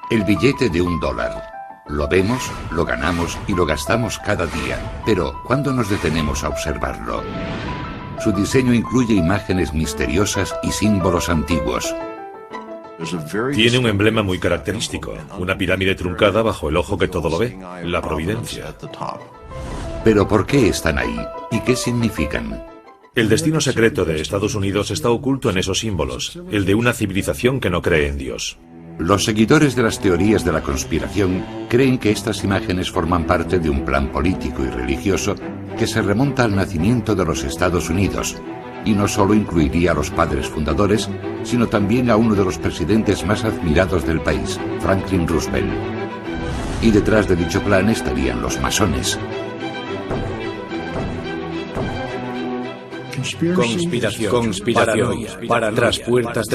El billete de $1. Lo vemos, lo ganamos y lo gastamos cada día. Pero, ¿cuándo nos detenemos a observarlo? Su diseño incluye imágenes misteriosas y símbolos antiguos. Tiene un emblema muy característico, una pirámide truncada bajo el ojo que todo lo ve, la providencia. Pero ¿por qué están ahí? ¿Y qué significan? El destino secreto de Estados Unidos está oculto en esos símbolos, el de una civilización que no cree en Dios. Los seguidores de las teorías de la conspiración creen que estas imágenes forman parte de un plan político y religioso que se remonta al nacimiento de los Estados Unidos, y no solo incluiría a los padres fundadores, sino también a uno de los presidentes más admirados del país, Franklin Roosevelt. Y detrás de dicho plan estarían los masones. Conspiración, para tras puertas,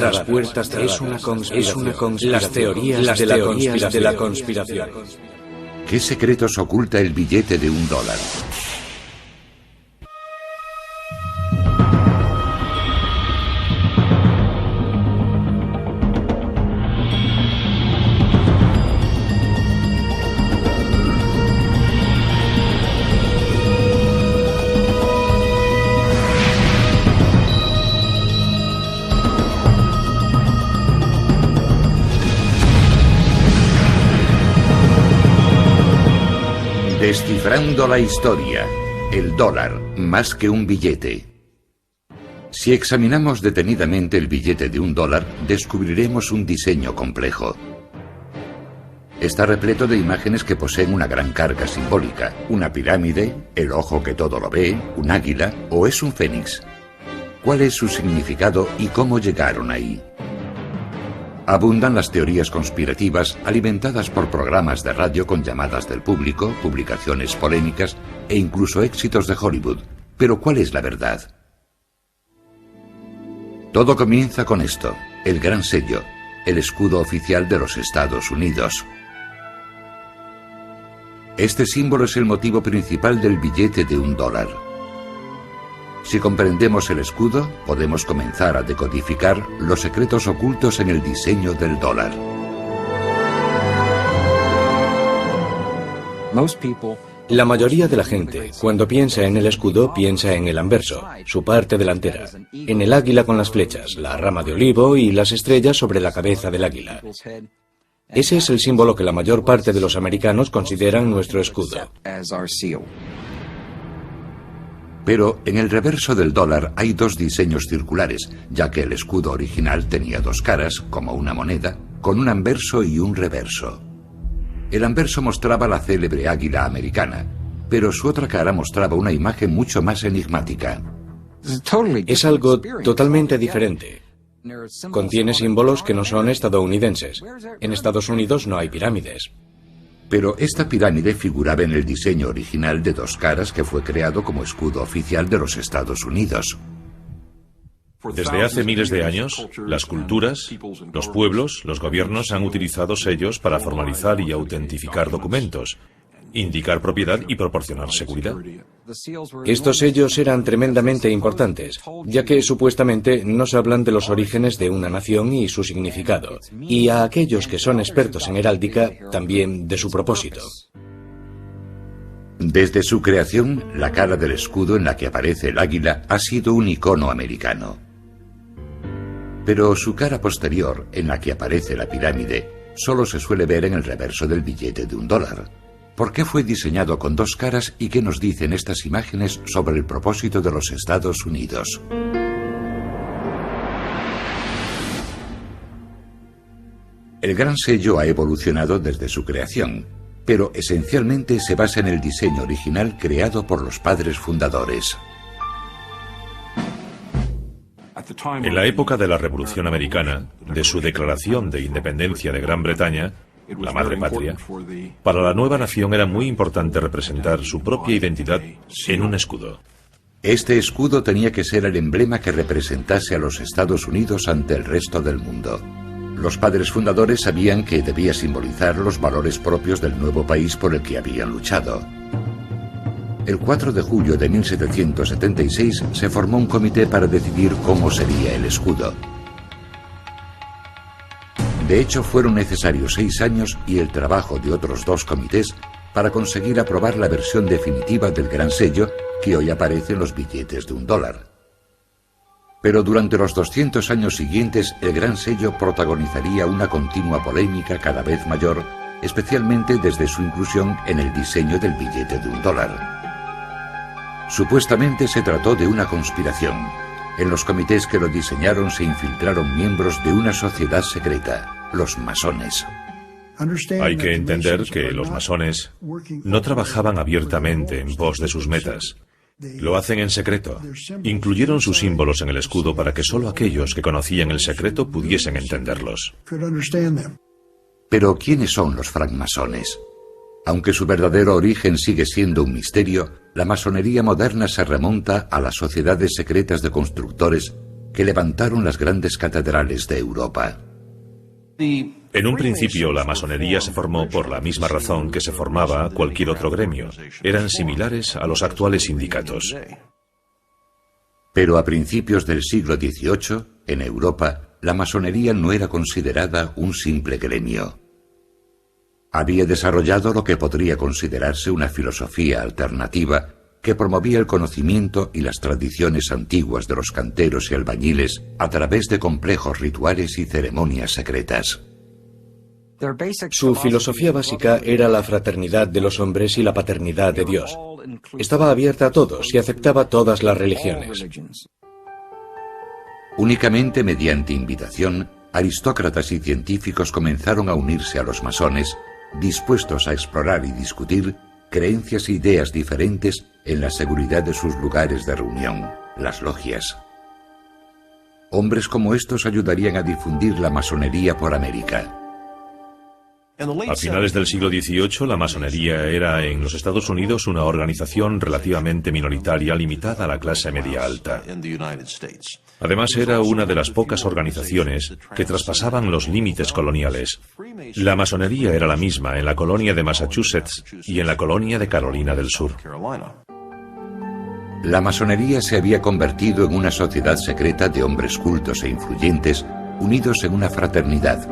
es una conspiración. Las teorías de la conspiración. ¿Qué secretos oculta el billete de $1? Descifrando la historia, el dólar más que un billete. Si examinamos detenidamente el billete de $1, descubriremos un diseño complejo. Está repleto de imágenes que poseen una gran carga simbólica, una pirámide, el ojo que todo lo ve, un águila o es un fénix. ¿Cuál es su significado y cómo llegaron ahí? Abundan las teorías conspirativas alimentadas por programas de radio con llamadas del público, publicaciones polémicas e incluso éxitos de Hollywood. Pero ¿cuál es la verdad? Todo comienza con esto, el gran sello, el escudo oficial de los Estados Unidos. Este símbolo es el motivo principal del billete de $1. Si comprendemos el escudo, podemos comenzar a decodificar los secretos ocultos en el diseño del dólar. La mayoría de la gente, cuando piensa en el escudo, piensa en el anverso, su parte delantera, en el águila con las flechas, la rama de olivo y las estrellas sobre la cabeza del águila. Ese es el símbolo que la mayor parte de los americanos consideran nuestro escudo. Pero en el reverso del dólar hay dos diseños circulares, ya que el escudo original tenía dos caras, como una moneda, con un anverso y un reverso. El anverso mostraba la célebre águila americana, pero su otra cara mostraba una imagen mucho más enigmática. Es algo totalmente diferente. Contiene símbolos que no son estadounidenses. En Estados Unidos no hay pirámides. Pero esta pirámide figuraba en el diseño original de dos caras que fue creado como escudo oficial de los Estados Unidos. Desde hace miles de años, las culturas, los pueblos, los gobiernos han utilizado sellos para formalizar y autentificar documentos, indicar propiedad y proporcionar seguridad. Estos sellos eran tremendamente importantes, ya que supuestamente nos hablan de los orígenes de una nación y su significado, y a aquellos que son expertos en heráldica, también de su propósito. Desde su creación, la cara del escudo en la que aparece el águila ha sido un icono americano. Pero su cara posterior, en la que aparece la pirámide, solo se suele ver en el reverso del billete de $1. ¿Por qué fue diseñado con dos caras y qué nos dicen estas imágenes sobre el propósito de los Estados Unidos? El gran sello ha evolucionado desde su creación, pero esencialmente se basa en el diseño original creado por los padres fundadores. En la época de la Revolución Americana, de su declaración de independencia de Gran Bretaña, la madre patria, para la nueva nación era muy importante representar su propia identidad en un escudo. Este escudo tenía que ser el emblema que representase a los Estados Unidos ante el resto del mundo. Los padres fundadores sabían que debía simbolizar los valores propios del nuevo país por el que habían luchado. El 4 de julio de 1776 se formó un comité para decidir cómo sería el escudo. De hecho, fueron necesarios 6 años y el trabajo de otros 2 comités para conseguir aprobar la versión definitiva del Gran Sello que hoy aparece en los billetes de $1. Pero durante los 200 años siguientes, el Gran Sello protagonizaría una continua polémica cada vez mayor, especialmente desde su inclusión en el diseño del billete de $1. Supuestamente se trató de una conspiración. En los comités que lo diseñaron se infiltraron miembros de una sociedad secreta, los masones. Hay que entender que los masones no trabajaban abiertamente en pos de sus metas. Lo hacen en secreto. Incluyeron sus símbolos en el escudo para que solo aquellos que conocían el secreto pudiesen entenderlos. Pero, ¿quiénes son los francmasones? Aunque su verdadero origen sigue siendo un misterio, la masonería moderna se remonta a las sociedades secretas de constructores que levantaron las grandes catedrales de Europa. En un principio, la masonería se formó por la misma razón que se formaba cualquier otro gremio. Eran similares a los actuales sindicatos. Pero a principios del siglo XVIII, en Europa, la masonería no era considerada un simple gremio. Había desarrollado lo que podría considerarse una filosofía alternativa que promovía el conocimiento y las tradiciones antiguas de los canteros y albañiles a través de complejos rituales y ceremonias secretas. Su filosofía básica era la fraternidad de los hombres y la paternidad de Dios. Estaba abierta a todos y aceptaba todas las religiones. Únicamente mediante invitación, aristócratas y científicos comenzaron a unirse a los masones, dispuestos a explorar y discutir creencias e ideas diferentes en la seguridad de sus lugares de reunión, las logias. Hombres como estos ayudarían a difundir la masonería por América. A finales del siglo XVIII, la masonería era en los Estados Unidos una organización relativamente minoritaria limitada a la clase media alta. Además, era una de las pocas organizaciones que traspasaban los límites coloniales. La masonería era la misma en la colonia de Massachusetts y en la colonia de Carolina del Sur. La masonería se había convertido en una sociedad secreta de hombres cultos e influyentes unidos en una fraternidad,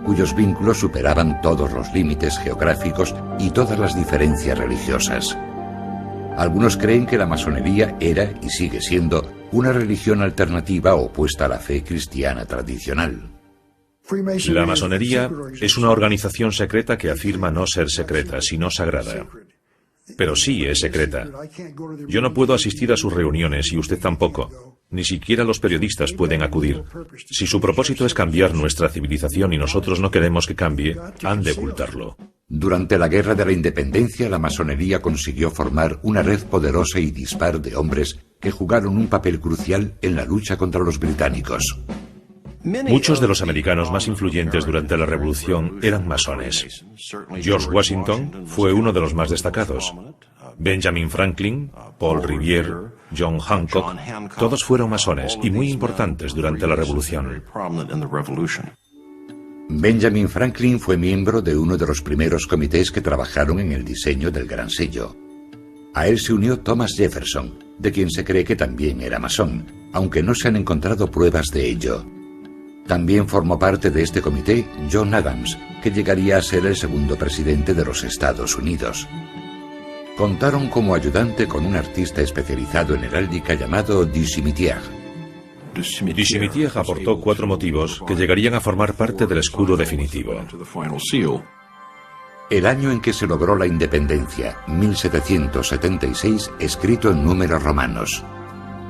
cuyos vínculos superaban todos los límites geográficos y todas las diferencias religiosas. Algunos creen que la masonería era y sigue siendo una religión alternativa opuesta a la fe cristiana tradicional. La masonería es una organización secreta que afirma no ser secreta, sino sagrada. Pero sí es secreta. Yo no puedo asistir a sus reuniones y usted tampoco. Ni siquiera los periodistas pueden acudir. Si su propósito es cambiar nuestra civilización y nosotros no queremos que cambie, han de ocultarlo. Durante la Guerra de la Independencia, la masonería consiguió formar una red poderosa y dispar de hombres que jugaron un papel crucial en la lucha contra los británicos. Muchos de los americanos más influyentes durante la Revolución eran masones. George Washington fue uno de los más destacados. Benjamin Franklin, Paul Revere, John Hancock, todos fueron masones y muy importantes durante la Revolución. Benjamin Franklin fue miembro de uno de los primeros comités que trabajaron en el diseño del Gran Sello. A él se unió Thomas Jefferson, de quien se cree que también era masón, aunque no se han encontrado pruebas de ello. También formó parte de este comité John Adams, que llegaría a ser el segundo presidente de los Estados Unidos. Contaron como ayudante con un artista especializado en heráldica llamado Du Cimetière. Du Cimetière aportó 4 motivos que llegarían a formar parte del escudo definitivo. El año en que se logró la independencia, 1776, escrito en números romanos.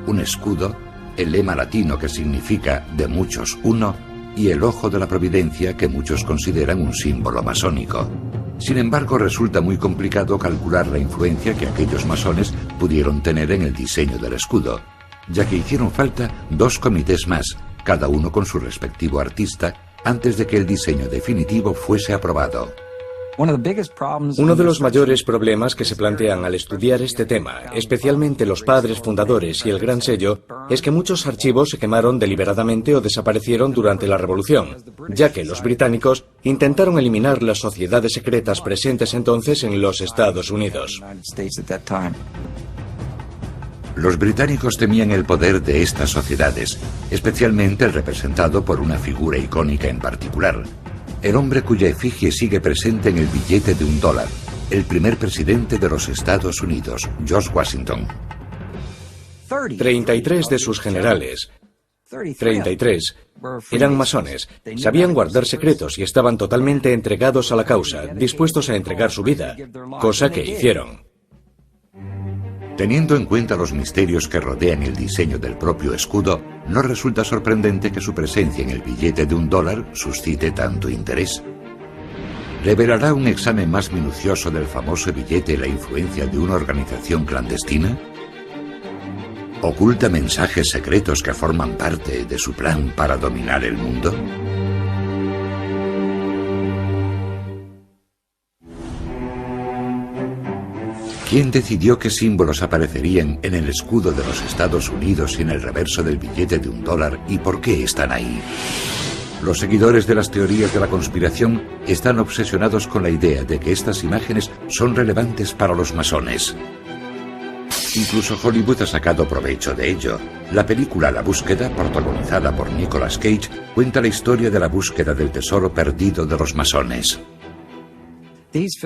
Un escudo, el lema latino que significa de muchos uno, y el ojo de la providencia que muchos consideran un símbolo masónico. Sin embargo, resulta muy complicado calcular la influencia que aquellos masones pudieron tener en el diseño del escudo, ya que hicieron falta 2 comités más, cada uno con su respectivo artista, antes de que el diseño definitivo fuese aprobado. Uno de los mayores problemas que se plantean al estudiar este tema, especialmente los padres fundadores y el Gran Sello, es que muchos archivos se quemaron deliberadamente o desaparecieron durante la Revolución, ya que los británicos intentaron eliminar las sociedades secretas presentes entonces en los Estados Unidos. Los británicos temían el poder de estas sociedades, especialmente el representado por una figura icónica en particular, el hombre cuya efigie sigue presente en el billete de $1, el primer presidente de los Estados Unidos, George Washington. 33 de sus generales, 33, eran masones, sabían guardar secretos y estaban totalmente entregados a la causa, dispuestos a entregar su vida, cosa que hicieron. Teniendo en cuenta los misterios que rodean el diseño del propio escudo, no resulta sorprendente que su presencia en el billete de $1 suscite tanto interés. ¿Revelará un examen más minucioso del famoso billete la influencia de una organización clandestina? ¿Oculta mensajes secretos que forman parte de su plan para dominar el mundo? ¿Quién decidió qué símbolos aparecerían en el escudo de los Estados Unidos y en el reverso del billete de $1 y por qué están ahí? Los seguidores de las teorías de la conspiración están obsesionados con la idea de que estas imágenes son relevantes para los masones. Incluso Hollywood ha sacado provecho de ello. La película La Búsqueda, protagonizada por Nicolas Cage, cuenta la historia de la búsqueda del tesoro perdido de los masones.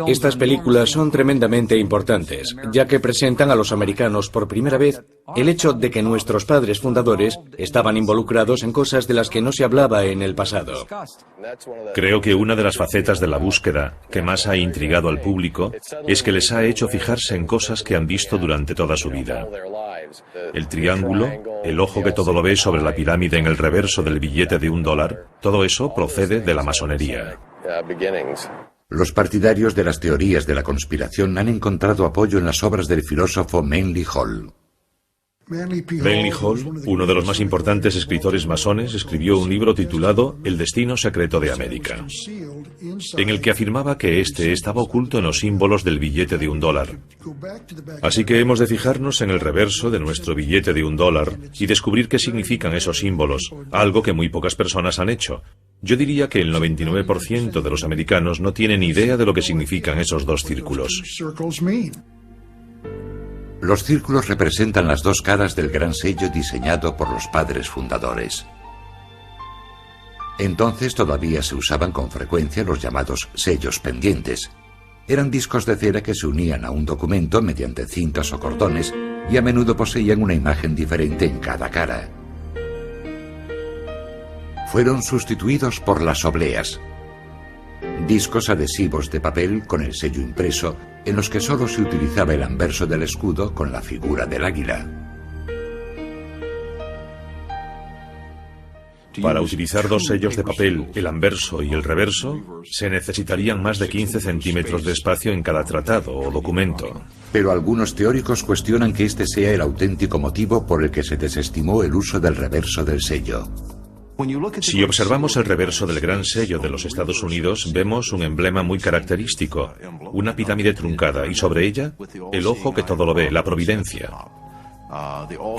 Estas películas son tremendamente importantes, ya que presentan a los americanos por primera vez el hecho de que nuestros padres fundadores estaban involucrados en cosas de las que no se hablaba en el pasado. Creo que una de las facetas de La Búsqueda que más ha intrigado al público es que les ha hecho fijarse en cosas que han visto durante toda su vida. El triángulo, el ojo que todo lo ve sobre la pirámide en el reverso del billete de $1, todo eso procede de la masonería. Los partidarios de las teorías de la conspiración han encontrado apoyo en las obras del filósofo Manly Hall. Manly Hall, uno de los más importantes escritores masones, escribió un libro titulado El destino secreto de América, en el que afirmaba que este estaba oculto en los símbolos del billete de $1. Así que hemos de fijarnos en el reverso de nuestro billete de $1 y descubrir qué significan esos símbolos, algo que muy pocas personas han hecho. Yo diría que el 99% de los americanos no tienen idea de lo que significan esos dos círculos. Los círculos representan las dos caras del gran sello diseñado por los padres fundadores. Entonces todavía se usaban con frecuencia los llamados sellos pendientes. Eran discos de cera que se unían a un documento mediante cintas o cordones y a menudo poseían una imagen diferente en cada cara. Fueron sustituidos por las obleas, discos adhesivos de papel con el sello impreso, en los que solo se utilizaba el anverso del escudo con la figura del águila. Para utilizar dos sellos de papel, el anverso y el reverso, se necesitarían más de 15 centímetros de espacio en cada tratado o documento. Pero algunos teóricos cuestionan que este sea el auténtico motivo por el que se desestimó el uso del reverso del sello. Si observamos el reverso del gran sello de los Estados Unidos, vemos un emblema muy característico, una pirámide truncada y sobre ella el ojo que todo lo ve, la providencia.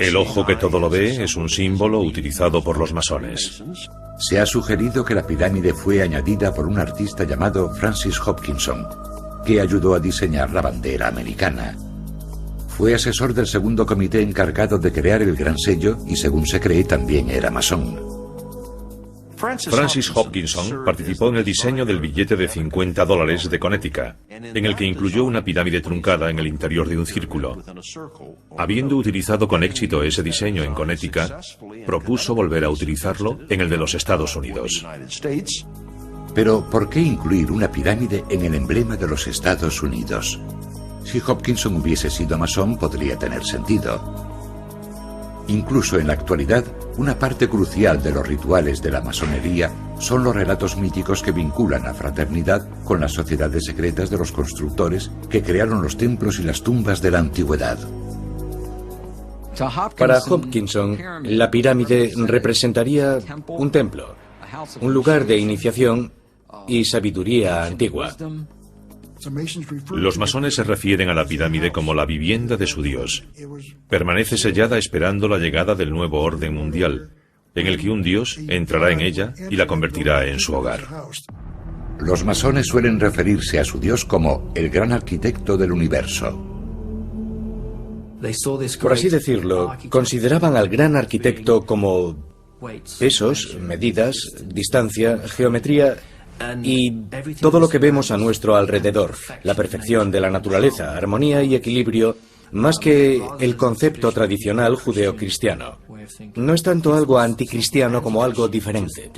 El ojo que todo lo ve es un símbolo utilizado por los masones. Se ha sugerido que la pirámide fue añadida por un artista llamado Francis Hopkinson, que ayudó a diseñar la bandera americana. Fue asesor del segundo comité encargado de crear el gran sello y, según se cree, también era masón. Francis Hopkinson participó en el diseño del billete de $50 de Connecticut, en el que incluyó una pirámide truncada en el interior de un círculo. Habiendo utilizado con éxito ese diseño en Connecticut, propuso volver a utilizarlo en el de los Estados Unidos. Pero, ¿por qué incluir una pirámide en el emblema de los Estados Unidos? Si Hopkinson hubiese sido masón, podría tener sentido. Incluso en la actualidad, una parte crucial de los rituales de la masonería son los relatos míticos que vinculan a fraternidad con las sociedades secretas de los constructores que crearon los templos y las tumbas de la antigüedad. Para Hopkinson, la pirámide representaría un templo, un lugar de iniciación y sabiduría antigua. Los masones se refieren a la pirámide como la vivienda de su Dios. Permanece sellada esperando la llegada del nuevo orden mundial, en el que un Dios entrará en ella y la convertirá en su hogar. Los masones suelen referirse a su Dios como el gran arquitecto del universo. Por así decirlo, consideraban al gran arquitecto como pesos, medidas, distancia, geometría Y todo lo que vemos a nuestro alrededor, la perfección de la naturaleza, armonía y equilibrio, más que el concepto tradicional judeocristiano. No es tanto algo anticristiano como algo diferente.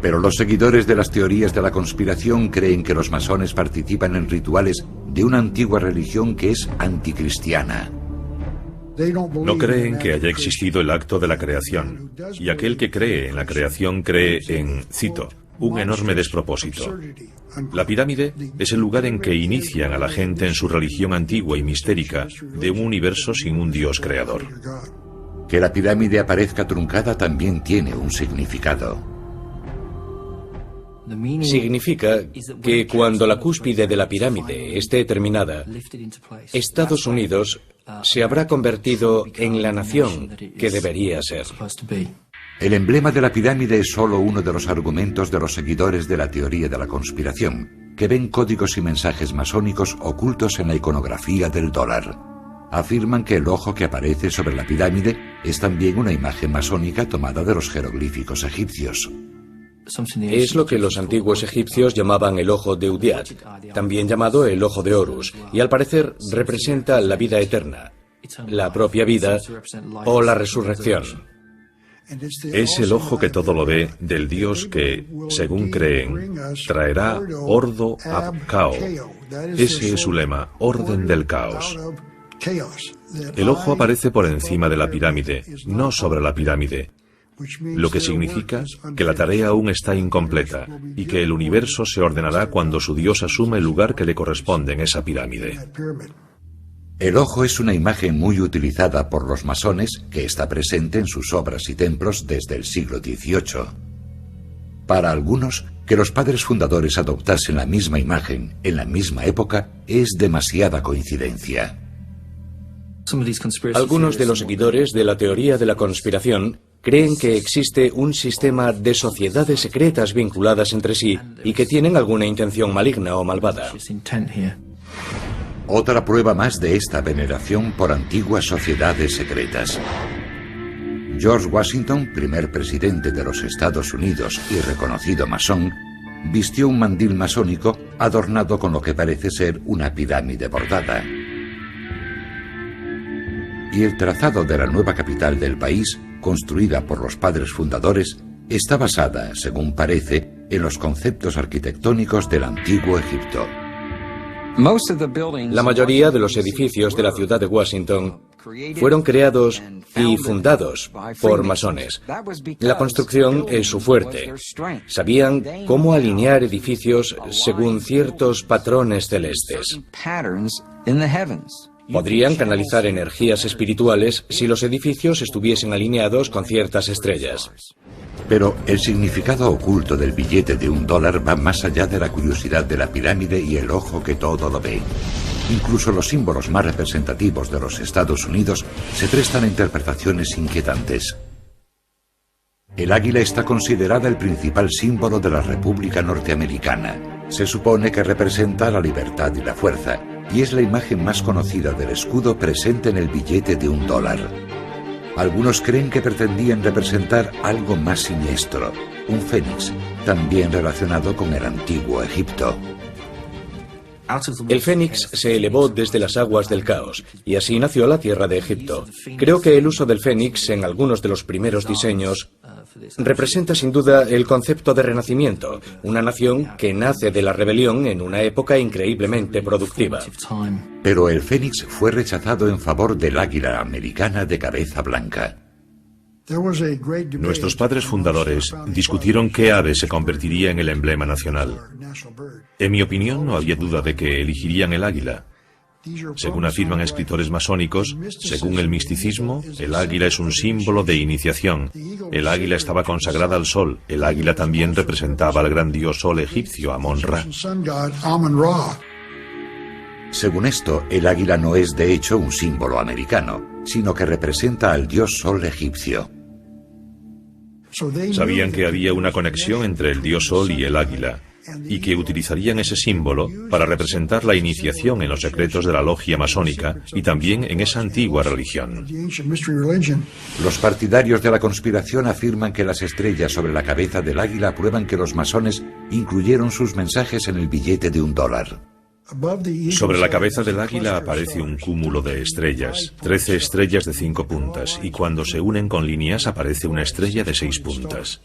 Pero los seguidores de las teorías de la conspiración creen que los masones participan en rituales de una antigua religión que es anticristiana. No creen que haya existido el acto de la creación, y aquel que cree en la creación cree en, cito, un enorme despropósito. La pirámide es el lugar en que inician a la gente en su religión antigua y mistérica de un universo sin un Dios creador. Que la pirámide aparezca truncada también tiene un significado. Significa que cuando la cúspide de la pirámide esté terminada, Estados Unidos se habrá convertido en la nación que debería ser. El emblema de la pirámide es solo uno de los argumentos de los seguidores de la teoría de la conspiración, que ven códigos y mensajes masónicos ocultos en la iconografía del dólar. Afirman que el ojo que aparece sobre la pirámide es también una imagen masónica tomada de los jeroglíficos egipcios. Es lo que los antiguos egipcios llamaban el ojo de Udiat, también llamado el ojo de Horus, y al parecer representa la vida eterna, la propia vida o la resurrección. Es el ojo que todo lo ve del Dios que, según creen, traerá ordo ab cao. Ese es su lema, orden del caos. El ojo aparece por encima de la pirámide, no sobre la pirámide, lo que significa que la tarea aún está incompleta y que el universo se ordenará cuando su Dios asume el lugar que le corresponde en esa pirámide. El ojo es una imagen muy utilizada por los masones que está presente en sus obras y templos desde el siglo XVIII. Para algunos, que los padres fundadores adoptasen la misma imagen en la misma época es demasiada coincidencia. Algunos de los seguidores de la teoría de la conspiración creen que existe un sistema de sociedades secretas vinculadas entre sí y que tienen alguna intención maligna o malvada. Otra prueba más de esta veneración por antiguas sociedades secretas. George Washington, primer presidente de los Estados Unidos y reconocido masón, vistió un mandil masónico adornado con lo que parece ser una pirámide bordada. Y el trazado de la nueva capital del país, construida por los padres fundadores, está basada, según parece, en los conceptos arquitectónicos del antiguo Egipto. La mayoría de los edificios de la ciudad de Washington fueron creados y fundados por masones. La construcción es su fuerte. Sabían cómo alinear edificios según ciertos patrones celestes. Podrían canalizar energías espirituales si los edificios estuviesen alineados con ciertas estrellas. Pero el significado oculto del billete de $1 va más allá de la curiosidad de la pirámide y el ojo que todo lo ve. Incluso los símbolos más representativos de los Estados Unidos se prestan a interpretaciones inquietantes. El águila está considerada el principal símbolo de la República Norteamericana. Se supone que representa la libertad y la fuerza, y es la imagen más conocida del escudo presente en el billete de $1. Algunos creen que pretendían representar algo más siniestro, un fénix, también relacionado con el antiguo Egipto. El fénix se elevó desde las aguas del caos, y así nació la tierra de Egipto. Creo que el uso del fénix en algunos de los primeros diseños representa sin duda el concepto de renacimiento, una nación que nace de la rebelión en una época increíblemente productiva. Pero el fénix fue rechazado en favor del águila americana de cabeza blanca. Nuestros padres fundadores discutieron qué ave se convertiría en el emblema nacional. En mi opinión, no había duda de que elegirían el águila. Según afirman escritores masónicos, según el misticismo, el águila es un símbolo de iniciación. El águila estaba consagrada al sol. El águila también representaba al gran dios sol egipcio, Amon-Ra. Según esto, el águila no es de hecho un símbolo americano, sino que representa al dios sol egipcio. Sabían que había una conexión entre el dios sol y el águila. y que utilizarían ese símbolo para representar la iniciación en los secretos de la logia masónica y también en esa antigua religión. Los partidarios de la conspiración afirman que las estrellas sobre la cabeza del águila prueban que los masones incluyeron sus mensajes en el billete de $1. Sobre la cabeza del águila aparece un cúmulo de estrellas, 13 estrellas de 5 puntas, y cuando se unen con líneas aparece una estrella de 6 puntas.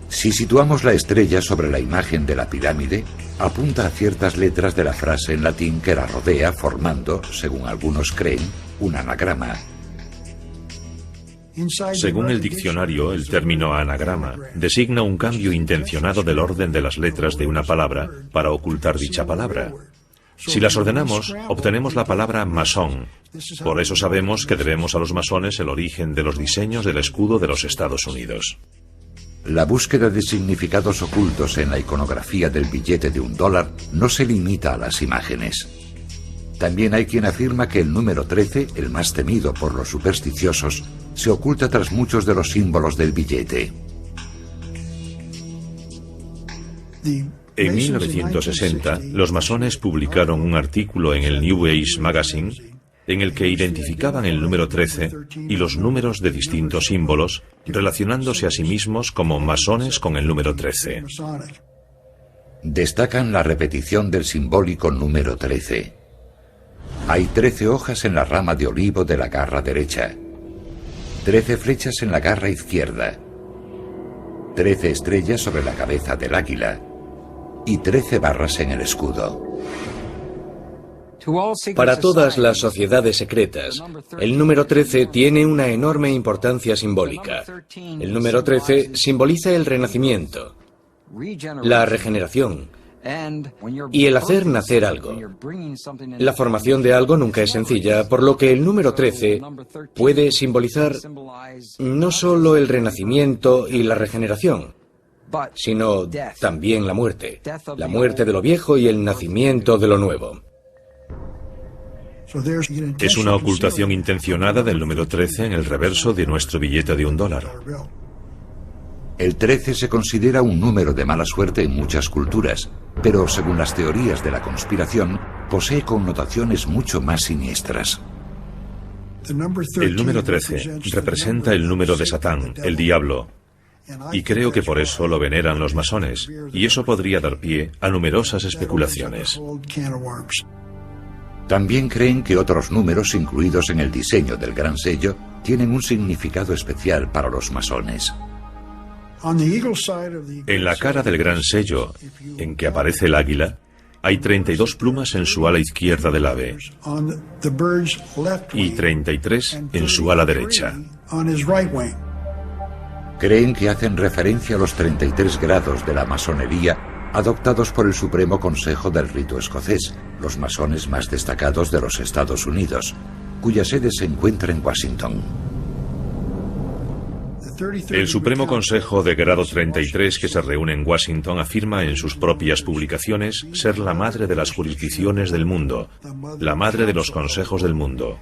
Si situamos la estrella sobre la imagen de la pirámide, apunta a ciertas letras de la frase en latín que la rodea, formando, según algunos creen, un anagrama. Según el diccionario, el término anagrama designa un cambio intencionado del orden de las letras de una palabra para ocultar dicha palabra. Si las ordenamos, obtenemos la palabra masón. Por eso sabemos que debemos a los masones el origen de los diseños del escudo de los Estados Unidos. La búsqueda de significados ocultos en la iconografía del billete de $1 no se limita a las imágenes. También hay quien afirma que el número 13, el más temido por los supersticiosos, se oculta tras muchos de los símbolos del billete. En 1960, los masones publicaron un artículo en el New Age Magazine en el que identificaban el número 13 y los números de distintos símbolos, relacionándose a sí mismos como masones con el número 13. Destacan la repetición del simbólico número 13. Hay 13 hojas en la rama de olivo de la garra derecha, 13 flechas en la garra izquierda, 13 estrellas sobre la cabeza del águila y 13 barras en el escudo. Para todas las sociedades secretas, el número 13 tiene una enorme importancia simbólica. El número 13 simboliza el renacimiento, la regeneración y el hacer nacer algo. La formación de algo nunca es sencilla, por lo que el número 13 puede simbolizar no solo el renacimiento y la regeneración, sino también la muerte de lo viejo y el nacimiento de lo nuevo. Es una ocultación intencionada del número 13 en el reverso de nuestro billete de $1. El 13 se considera un número de mala suerte en muchas culturas, pero según las teorías de la conspiración, posee connotaciones mucho más siniestras. El número 13 representa el número de Satán, el diablo, y creo que por eso lo veneran los masones, y eso podría dar pie a numerosas especulaciones. También creen que otros números incluidos en el diseño del gran sello tienen un significado especial para los masones. En la cara del gran sello, en que aparece el águila, hay 32 plumas en su ala izquierda del ave y 33 en su ala derecha. Creen que hacen referencia a los 33 grados de la masonería adoptados por el Supremo Consejo del Rito Escocés, los masones más destacados de los Estados Unidos, cuya sede se encuentra en Washington. El Supremo Consejo de Grado 33 que se reúne en Washington afirma en sus propias publicaciones ser la madre de las jurisdicciones del mundo, la madre de los consejos del mundo.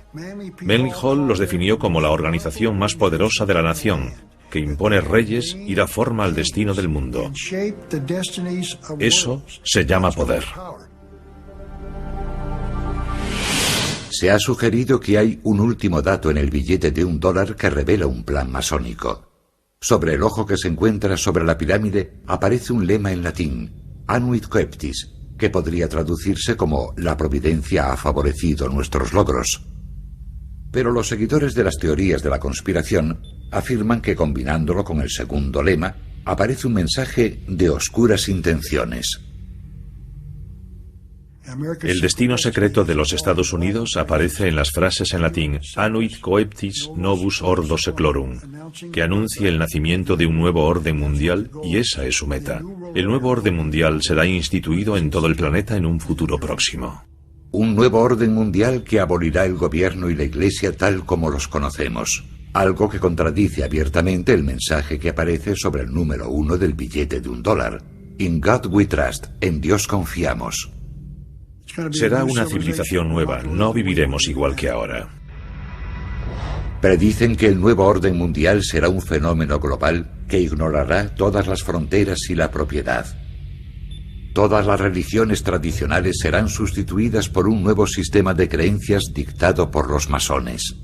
Manly Hall los definió como la organización más poderosa de la nación, que impone reyes y da forma al destino del mundo. Eso se llama poder. Se ha sugerido que hay un último dato en el billete de $1 que revela un plan masónico. Sobre el ojo que se encuentra sobre la pirámide aparece un lema en latín, Anuit Coeptis, que podría traducirse como la providencia ha favorecido nuestros logros. Pero los seguidores de las teorías de la conspiración afirman que combinándolo con el segundo lema aparece un mensaje de oscuras intenciones. El destino secreto de los Estados Unidos aparece en las frases en latín Anuit Coeptis Novus Ordo Seclorum, que anuncia el nacimiento de un nuevo orden mundial, y esa es su meta. El nuevo orden mundial será instituido en todo el planeta en un futuro próximo. Un nuevo orden mundial que abolirá el gobierno y la Iglesia tal como los conocemos, algo que contradice abiertamente el mensaje que aparece sobre el número 1 del billete de $1. In God we trust, en Dios confiamos. Será una civilización nueva, no viviremos igual que ahora. Predicen que el nuevo orden mundial será un fenómeno global que ignorará todas las fronteras y la propiedad. Todas las religiones tradicionales serán sustituidas por un nuevo sistema de creencias dictado por los masones.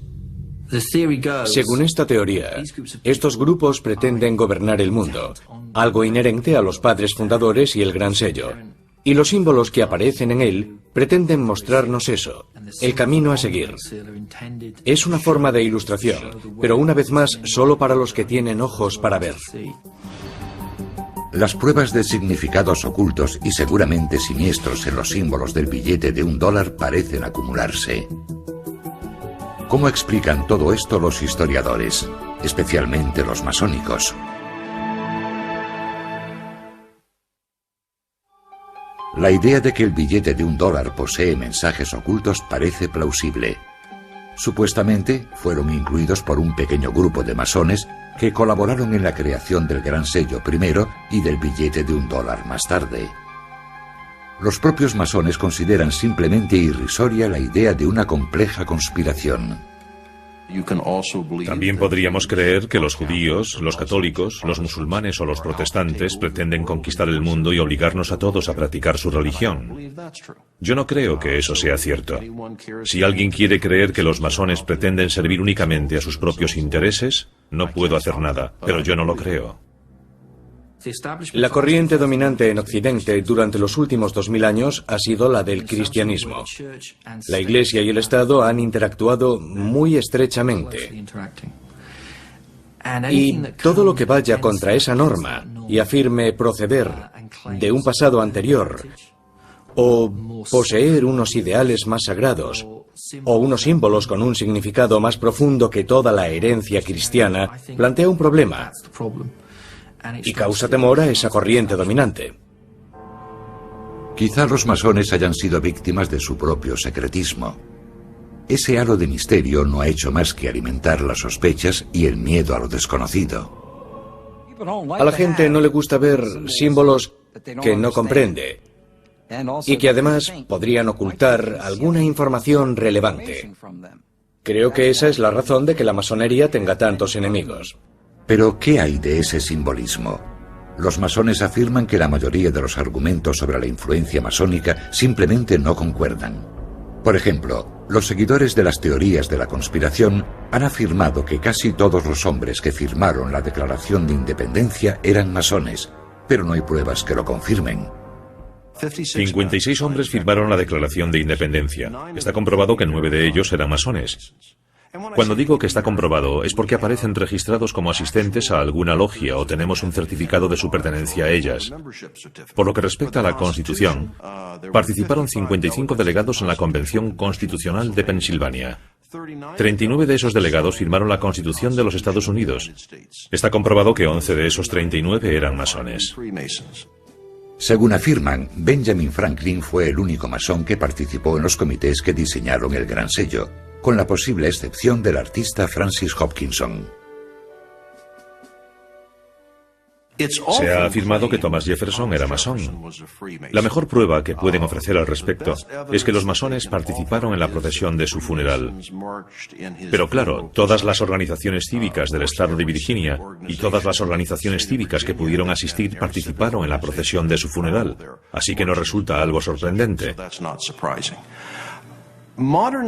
Según esta teoría, estos grupos pretenden gobernar el mundo, algo inherente a los padres fundadores y el Gran Sello. Y los símbolos que aparecen en él pretenden mostrarnos eso, el camino a seguir. Es una forma de ilustración, pero una vez más solo para los que tienen ojos para ver. Las pruebas de significados ocultos y seguramente siniestros en los símbolos del billete de $1 parecen acumularse. ¿Cómo explican todo esto los historiadores, especialmente los masónicos? La idea de que el billete de $1 posee mensajes ocultos parece plausible. Supuestamente fueron incluidos por un pequeño grupo de masones que colaboraron en la creación del Gran Sello primero y del billete de $1 más tarde. Los propios masones consideran simplemente irrisoria la idea de una compleja conspiración. También podríamos creer que los judíos, los católicos, los musulmanes o los protestantes pretenden conquistar el mundo y obligarnos a todos a practicar su religión. Yo no creo que eso sea cierto. Si alguien quiere creer que los masones pretenden servir únicamente a sus propios intereses, no puedo hacer nada, pero yo no lo creo. La corriente dominante en Occidente durante los últimos 2000 años ha sido la del cristianismo. La Iglesia y el Estado han interactuado muy estrechamente. Y todo lo que vaya contra esa norma y afirme proceder de un pasado anterior, o poseer unos ideales más sagrados, o unos símbolos con un significado más profundo que toda la herencia cristiana, plantea un problema y causa temor a esa corriente dominante. Quizá los masones hayan sido víctimas de su propio secretismo. Ese halo de misterio no ha hecho más que alimentar las sospechas y el miedo a lo desconocido. A la gente no le gusta ver símbolos que no comprende y que además podrían ocultar alguna información relevante. Creo que esa es la razón de que la masonería tenga tantos enemigos. Pero, ¿qué hay de ese simbolismo? Los masones afirman que la mayoría de los argumentos sobre la influencia masónica simplemente no concuerdan. Por ejemplo, los seguidores de las teorías de la conspiración han afirmado que casi todos los hombres que firmaron la Declaración de Independencia eran masones, pero no hay pruebas que lo confirmen. 56 hombres firmaron la Declaración de Independencia. Está comprobado que 9 de ellos eran masones. Cuando digo que está comprobado es porque aparecen registrados como asistentes a alguna logia o tenemos un certificado de su pertenencia a ellas. Por lo que respecta a la Constitución, participaron 55 delegados en la Convención Constitucional de Pensilvania. 39 de esos delegados firmaron la Constitución de los Estados Unidos. Está comprobado que 11 de esos 39 eran masones. Según afirman, Benjamin Franklin fue el único masón que participó en los comités que diseñaron el Gran Sello, con la posible excepción del artista Francis Hopkinson. Se ha afirmado que Thomas Jefferson era masón. La mejor prueba que pueden ofrecer al respecto es que los masones participaron en la procesión de su funeral. Pero claro, todas las organizaciones cívicas del estado de Virginia y todas las organizaciones cívicas que pudieron asistir participaron en la procesión de su funeral, así que no resulta algo sorprendente.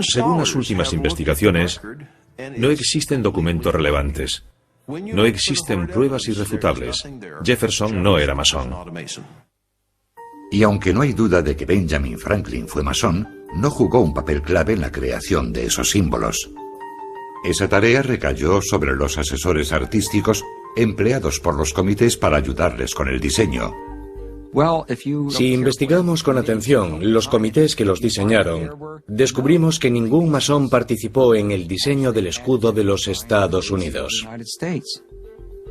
Según las últimas investigaciones, no existen documentos relevantes. No existen pruebas irrefutables. Jefferson no era masón. Y aunque no hay duda de que Benjamin Franklin fue masón, no jugó un papel clave en la creación de esos símbolos. Esa tarea recayó sobre los asesores artísticos empleados por los comités para ayudarles con el diseño. Si investigamos con atención los comités que los diseñaron, descubrimos que ningún masón participó en el diseño del escudo de los Estados Unidos.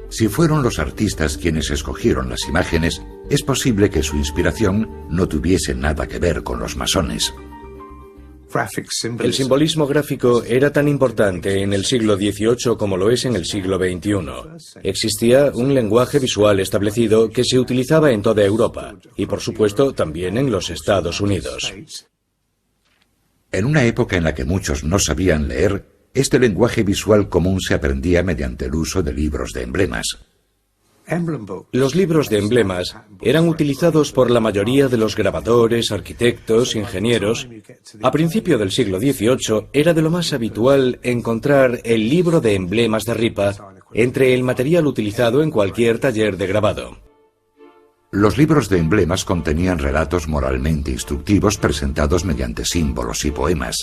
Si fueron los artistas quienes escogieron las imágenes, es posible que su inspiración no tuviese nada que ver con los masones. El simbolismo gráfico era tan importante en el siglo XVIII como lo es en el siglo XXI. Existía un lenguaje visual establecido que se utilizaba en toda Europa y, por supuesto, también en los Estados Unidos. En una época en la que muchos no sabían leer, este lenguaje visual común se aprendía mediante el uso de libros de emblemas. Los libros de emblemas eran utilizados por la mayoría de los grabadores, arquitectos, ingenieros. A principio del siglo XVIII era de lo más habitual encontrar el libro de emblemas de ripa entre el material utilizado en cualquier taller de grabado. Los libros de emblemas contenían relatos moralmente instructivos presentados mediante símbolos y poemas.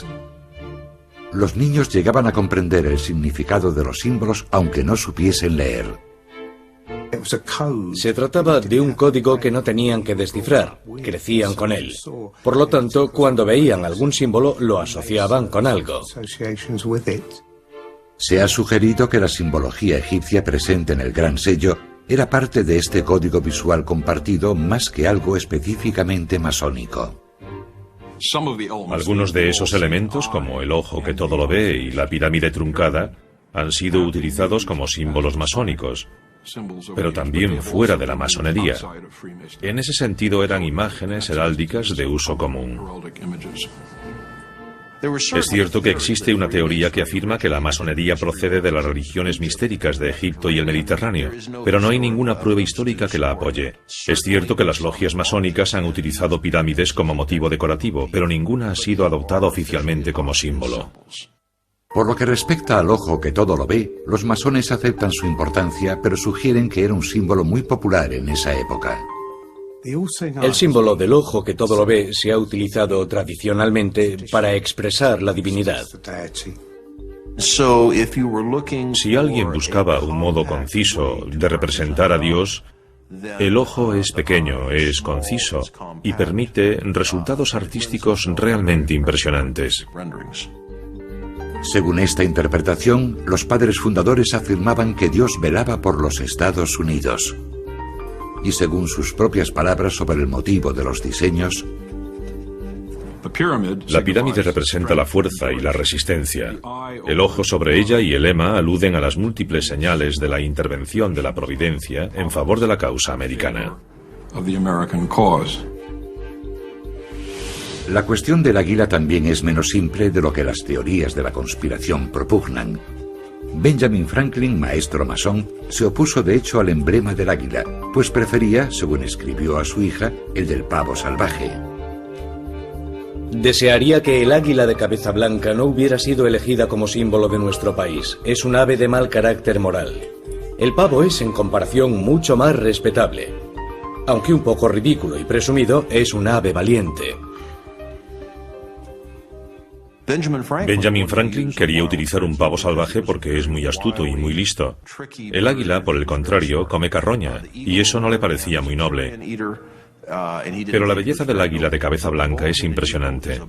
Los niños llegaban a comprender el significado de los símbolos aunque no supiesen leer. Se trataba de un código que no tenían que descifrar, crecían con él. Por lo tanto, cuando veían algún símbolo, lo asociaban con algo. Se ha sugerido que la simbología egipcia presente en el Gran Sello era parte de este código visual compartido más que algo específicamente masónico. Algunos de esos elementos, como el ojo que todo lo ve y la pirámide truncada, han sido utilizados como símbolos masónicos, pero también fuera de la masonería. En ese sentido eran imágenes heráldicas de uso común. Es cierto que existe una teoría que afirma que la masonería procede de las religiones mistéricas de Egipto y el Mediterráneo, pero no hay ninguna prueba histórica que la apoye. Es cierto que las logias masónicas han utilizado pirámides como motivo decorativo, pero ninguna ha sido adoptada oficialmente como símbolo. Por lo que respecta al ojo que todo lo ve, los masones aceptan su importancia, pero sugieren que era un símbolo muy popular en esa época. El símbolo del ojo que todo lo ve se ha utilizado tradicionalmente para expresar la divinidad. Si alguien buscaba un modo conciso de representar a Dios, el ojo es pequeño, es conciso y permite resultados artísticos realmente impresionantes. Según esta interpretación, los padres fundadores afirmaban que Dios velaba por los Estados Unidos. Y según sus propias palabras sobre el motivo de los diseños, la pirámide representa la fuerza y la resistencia. El ojo sobre ella y el lema aluden a las múltiples señales de la intervención de la providencia en favor de la causa americana. La cuestión del águila también es menos simple de lo que las teorías de la conspiración propugnan. Benjamin Franklin, maestro masón, se opuso de hecho al emblema del águila, pues prefería, según escribió a su hija, el del pavo salvaje. Desearía que el águila de cabeza blanca no hubiera sido elegida como símbolo de nuestro país. Es un ave de mal carácter moral. El pavo es, en comparación, mucho más respetable. Aunque un poco ridículo y presumido, es un ave valiente. Benjamin Franklin quería utilizar un pavo salvaje porque es muy astuto y muy listo. El águila, por el contrario, come carroña, y eso no le parecía muy noble. Pero la belleza del águila de cabeza blanca es impresionante.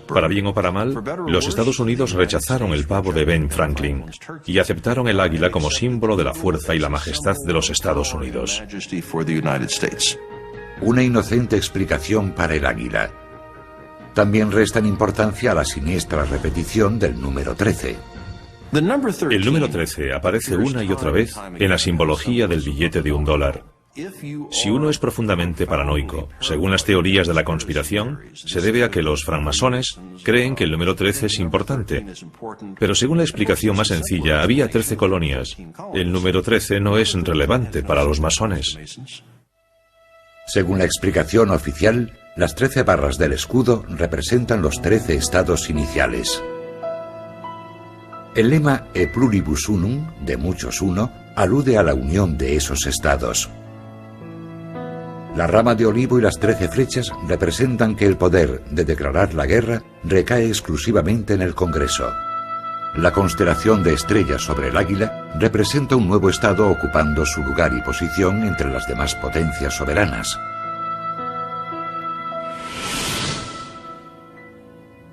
Para bien o para mal, los Estados Unidos rechazaron el pavo de Ben Franklin y aceptaron el águila como símbolo de la fuerza y la majestad de los Estados Unidos. Una inocente explicación para el águila. También restan importancia a la siniestra repetición del número 13. El número 13 aparece una y otra vez en la simbología del billete de $1. Si uno es profundamente paranoico, según las teorías de la conspiración, se debe a que los francmasones creen que el número 13 es importante. Pero según la explicación más sencilla, había 13 colonias. El número 13 no es relevante para los masones. Según la explicación oficial, las 13 barras del escudo representan los 13 estados iniciales. El lema E pluribus unum, de muchos uno, alude a la unión de esos estados. La rama de olivo y las 13 flechas representan que el poder de declarar la guerra recae exclusivamente en el Congreso. La constelación de estrellas sobre el águila representa un nuevo estado ocupando su lugar y posición entre las demás potencias soberanas.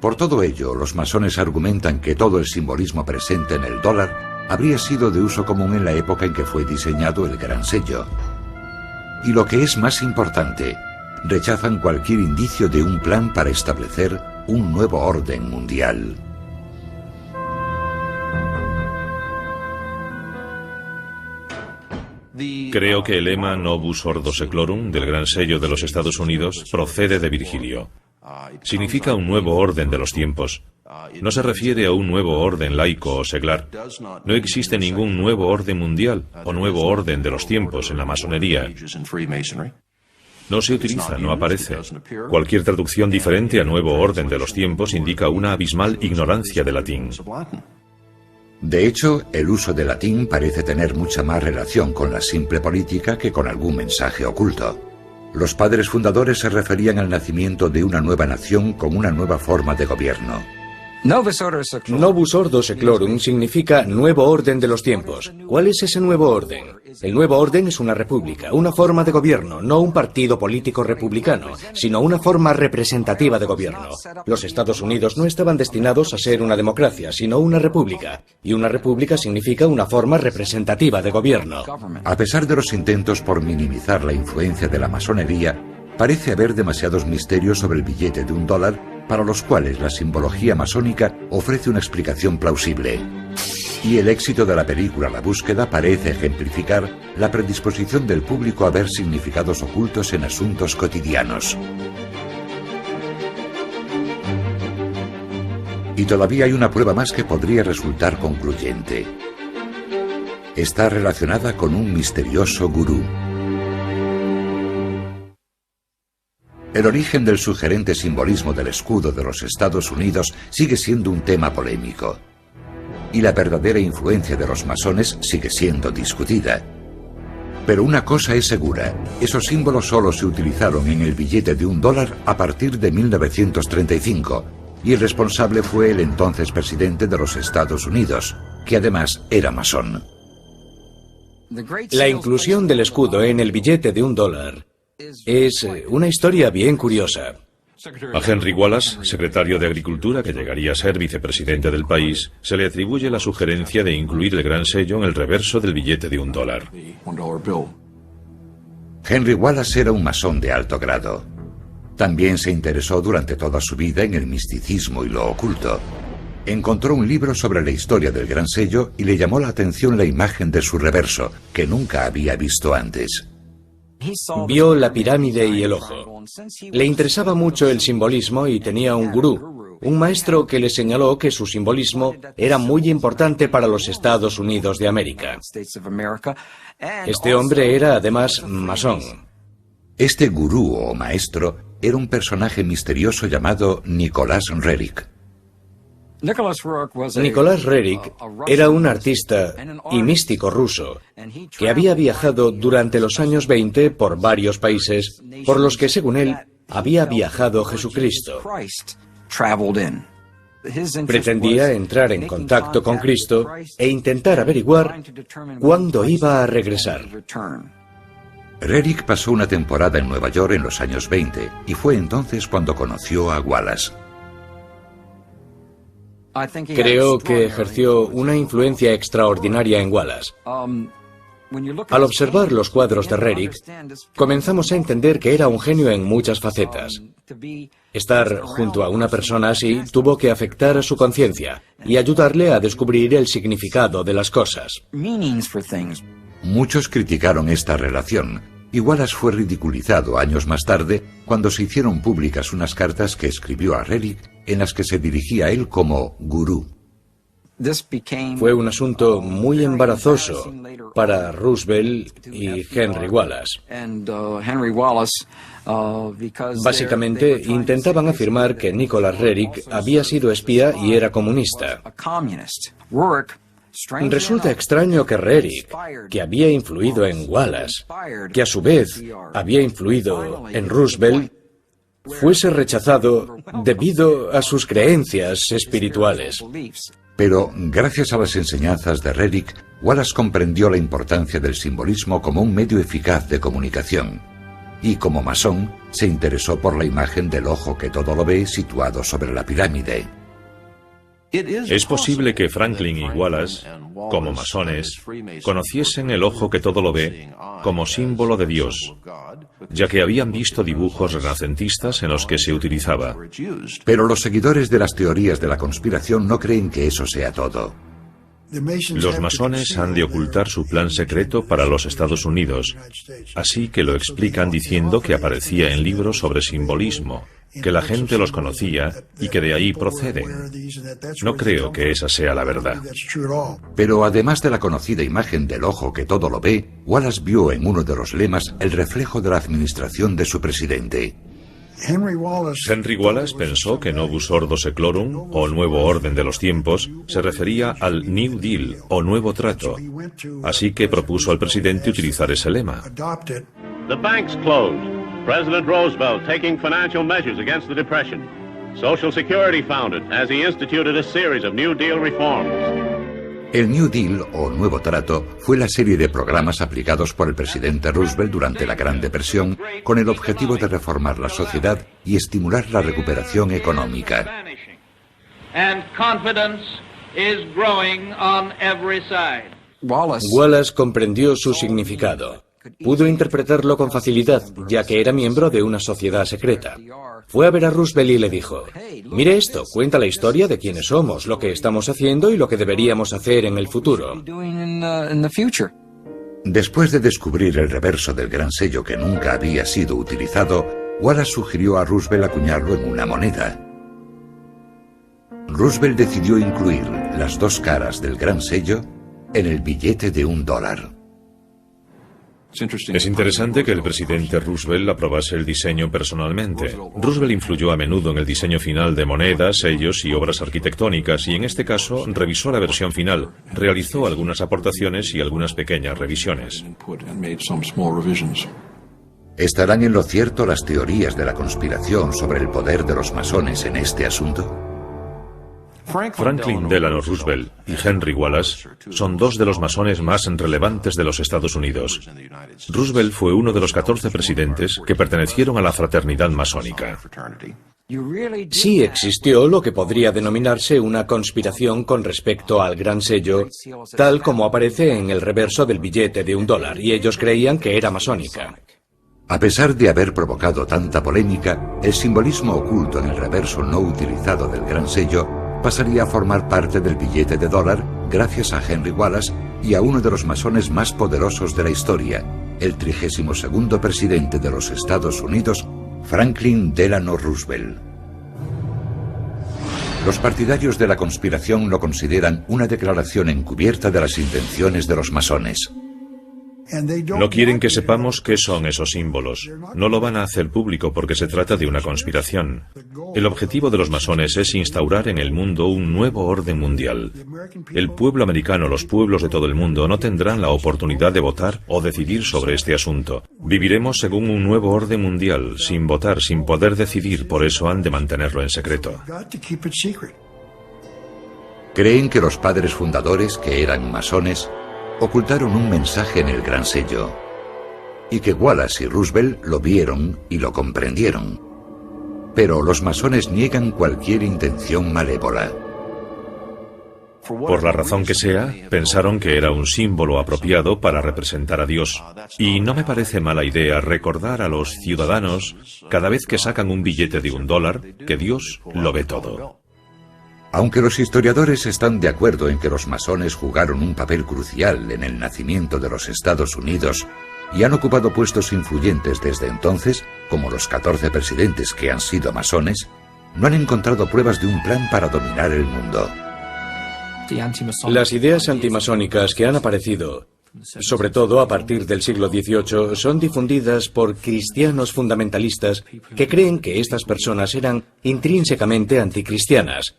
Por todo ello, los masones argumentan que todo el simbolismo presente en el dólar habría sido de uso común en la época en que fue diseñado el Gran Sello. Y lo que es más importante, rechazan cualquier indicio de un plan para establecer un nuevo orden mundial. Creo que el lema Novus Ordo Seclorum del Gran Sello de los Estados Unidos procede de Virgilio. Significa un nuevo orden de los tiempos. No se refiere a un nuevo orden laico o seglar. No existe ningún nuevo orden mundial o nuevo orden de los tiempos en la masonería. No se utiliza, no aparece. Cualquier traducción diferente a nuevo orden de los tiempos indica una abismal ignorancia del latín. De hecho, el uso del latín parece tener mucha más relación con la simple política que con algún mensaje oculto. Los padres fundadores se referían al nacimiento de una nueva nación con una nueva forma de gobierno. Novus Ordo Seclorum significa nuevo orden de los tiempos. ¿Cuál es ese nuevo orden? El nuevo orden es una república, una forma de gobierno, no un partido político republicano, sino una forma representativa de gobierno. Los Estados Unidos no estaban destinados a ser una democracia, sino una república. Y una república significa una forma representativa de gobierno. A pesar de los intentos por minimizar la influencia de la masonería, parece haber demasiados misterios sobre el billete de $1 para los cuales la simbología masónica ofrece una explicación plausible. Y el éxito de la película La Búsqueda parece ejemplificar la predisposición del público a ver significados ocultos en asuntos cotidianos. Y todavía hay una prueba más que podría resultar concluyente. Está relacionada con un misterioso gurú. El origen del sugerente simbolismo del escudo de los Estados Unidos sigue siendo un tema polémico. Y la verdadera influencia de los masones sigue siendo discutida. Pero una cosa es segura, esos símbolos solo se utilizaron en el billete de $1 a partir de 1935, y el responsable fue el entonces presidente de los Estados Unidos, que además era masón. La inclusión del escudo en el billete de $1 es una historia bien curiosa. A Henry Wallace, secretario de Agricultura que llegaría a ser vicepresidente del país, se le atribuye la sugerencia de incluir el gran sello en el reverso del billete de $1. Henry Wallace era un masón de alto grado. También se interesó durante toda su vida en el misticismo y lo oculto. Encontró un libro sobre la historia del gran sello y le llamó la atención la imagen de su reverso, que nunca había visto antes. Vio la pirámide y el ojo. Le interesaba mucho el simbolismo y tenía un gurú, un maestro que le señaló que su simbolismo era muy importante para los Estados Unidos de América. Este hombre era además masón. Este gurú o maestro era un personaje misterioso llamado Nicholas Roerich. Nicholas Roerich era un artista y místico ruso que había viajado durante los años 20 por varios países por los que, según él, había viajado Jesucristo. Pretendía entrar en contacto con Cristo e intentar averiguar cuándo iba a regresar. Roerich pasó una temporada en Nueva York en los años 20 y fue entonces cuando conoció a Wallace. Creo que ejerció una influencia extraordinaria en Wallace. Al observar los cuadros de Roerich, comenzamos a entender que era un genio en muchas facetas. Estar junto a una persona así tuvo que afectar a su conciencia y ayudarle a descubrir el significado de las cosas. Muchos criticaron esta relación, y Wallace fue ridiculizado años más tarde cuando se hicieron públicas unas cartas que escribió a Roerich en las que se dirigía a él como gurú. Fue un asunto muy embarazoso para Roosevelt y Henry Wallace. Básicamente, intentaban afirmar que Nicholas Roerich había sido espía y era comunista. Resulta extraño que Roerich, que había influido en Wallace, que a su vez había influido en Roosevelt, fuese rechazado debido a sus creencias espirituales. Pero, gracias a las enseñanzas de Roerich, Wallace comprendió la importancia del simbolismo como un medio eficaz de comunicación. Y como masón, se interesó por la imagen del ojo que todo lo ve situado sobre la pirámide. Es posible que Franklin y Wallace, como masones, conociesen el ojo que todo lo ve como símbolo de Dios, ya que habían visto dibujos renacentistas en los que se utilizaba. Pero los seguidores de las teorías de la conspiración no creen que eso sea todo. Los masones han de ocultar su plan secreto para los Estados Unidos, así que lo explican diciendo que aparecía en libros sobre simbolismo, que la gente los conocía y que de ahí proceden. No creo que esa sea la verdad. Pero además de la conocida imagen del ojo que todo lo ve, Wallace vio en uno de los lemas el reflejo de la administración de su presidente. Henry Wallace pensó que Novus Ordo Seclorum, o Nuevo Orden de los Tiempos, se refería al New Deal, o Nuevo Trato. Así que propuso al presidente utilizar ese lema. The banks closed. President Roosevelt taking financial measures against the Depression. Social Security founded as he instituted a series of New Deal reforms. El New Deal, o Nuevo Trato, fue la serie de programas aplicados por el presidente Roosevelt durante la Gran Depresión con el objetivo de reformar la sociedad y estimular la recuperación económica. Wallace comprendió su significado. Pudo interpretarlo con facilidad, ya que era miembro de una sociedad secreta. Fue a ver a Roosevelt y le dijo: mire esto, cuenta la historia de quiénes somos, lo que estamos haciendo y lo que deberíamos hacer en el futuro. Después de descubrir el reverso del gran sello que nunca había sido utilizado, Wallace sugirió a Roosevelt acuñarlo en una moneda. Roosevelt decidió incluir las dos caras del gran sello en el billete de $1. Es interesante que el presidente Roosevelt aprobase el diseño personalmente. Roosevelt influyó a menudo en el diseño final de monedas, sellos y obras arquitectónicas, y en este caso revisó la versión final, realizó algunas aportaciones y algunas pequeñas revisiones. ¿Estarán en lo cierto las teorías de la conspiración sobre el poder de los masones en este asunto? Franklin Delano Roosevelt y Henry Wallace son dos de los masones más relevantes de los Estados Unidos. Roosevelt fue uno de los 14 presidentes que pertenecieron a la fraternidad masónica. Sí existió lo que podría denominarse una conspiración con respecto al gran sello, tal como aparece en el reverso del billete de $1, y ellos creían que era masónica. A pesar de haber provocado tanta polémica, el simbolismo oculto en el reverso no utilizado del gran sello pasaría a formar parte del billete de $1 gracias a Henry Wallace y a uno de los masones más poderosos de la historia, el 32º presidente de los Estados Unidos, Franklin Delano Roosevelt. Los partidarios de la conspiración lo consideran una declaración encubierta de las intenciones de los masones. No quieren que sepamos qué son esos símbolos. No lo van a hacer público porque se trata de una conspiración. El objetivo de los masones es instaurar en el mundo un nuevo orden mundial. El pueblo americano, los pueblos de todo el mundo, no tendrán la oportunidad de votar o decidir sobre este asunto. Viviremos según un nuevo orden mundial, sin votar, sin poder decidir, por eso han de mantenerlo en secreto. Creen que los padres fundadores, que eran masones, ocultaron un mensaje en el gran sello, y que Wallace y Roosevelt lo vieron y lo comprendieron. Pero los masones niegan cualquier intención malévola. Por la razón que sea, pensaron que era un símbolo apropiado para representar a Dios. Y no me parece mala idea recordar a los ciudadanos, cada vez que sacan un billete de $1, que Dios lo ve todo. Aunque los historiadores están de acuerdo en que los masones jugaron un papel crucial en el nacimiento de los Estados Unidos y han ocupado puestos influyentes desde entonces, como los 14 presidentes que han sido masones, no han encontrado pruebas de un plan para dominar el mundo. Las ideas antimasónicas que han aparecido, sobre todo a partir del siglo XVIII, son difundidas por cristianos fundamentalistas que creen que estas personas eran intrínsecamente anticristianas,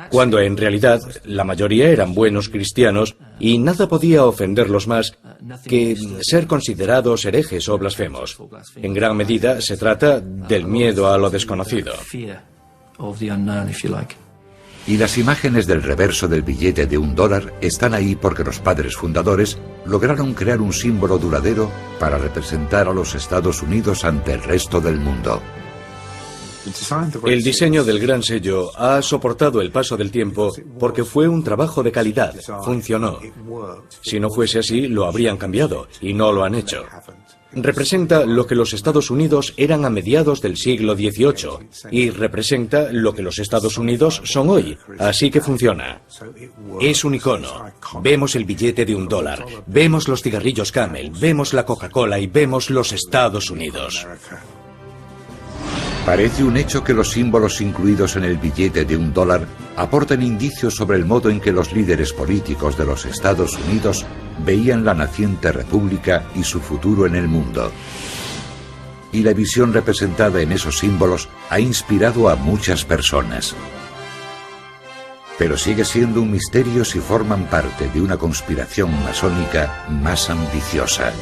cuando en realidad la mayoría eran buenos cristianos y nada podía ofenderlos más que ser considerados herejes o blasfemos. En gran medida se trata del miedo a lo desconocido. Y las imágenes del reverso del billete de $1 están ahí porque los padres fundadores lograron crear un símbolo duradero para representar a los Estados Unidos ante el resto del mundo. El diseño del gran sello ha soportado el paso del tiempo porque fue un trabajo de calidad, funcionó. Si no fuese así, lo habrían cambiado, y no lo han hecho. Representa lo que los Estados Unidos eran a mediados del siglo XVIII, y representa lo que los Estados Unidos son hoy, así que funciona. Es un icono. Vemos el billete de $1, vemos los cigarrillos Camel, vemos la Coca-Cola y vemos los Estados Unidos. Parece un hecho que los símbolos incluidos en el billete de $1 aportan indicios sobre el modo en que los líderes políticos de los Estados Unidos veían la naciente república y su futuro en el mundo. Y la visión representada en esos símbolos ha inspirado a muchas personas. Pero sigue siendo un misterio si forman parte de una conspiración masónica más ambiciosa.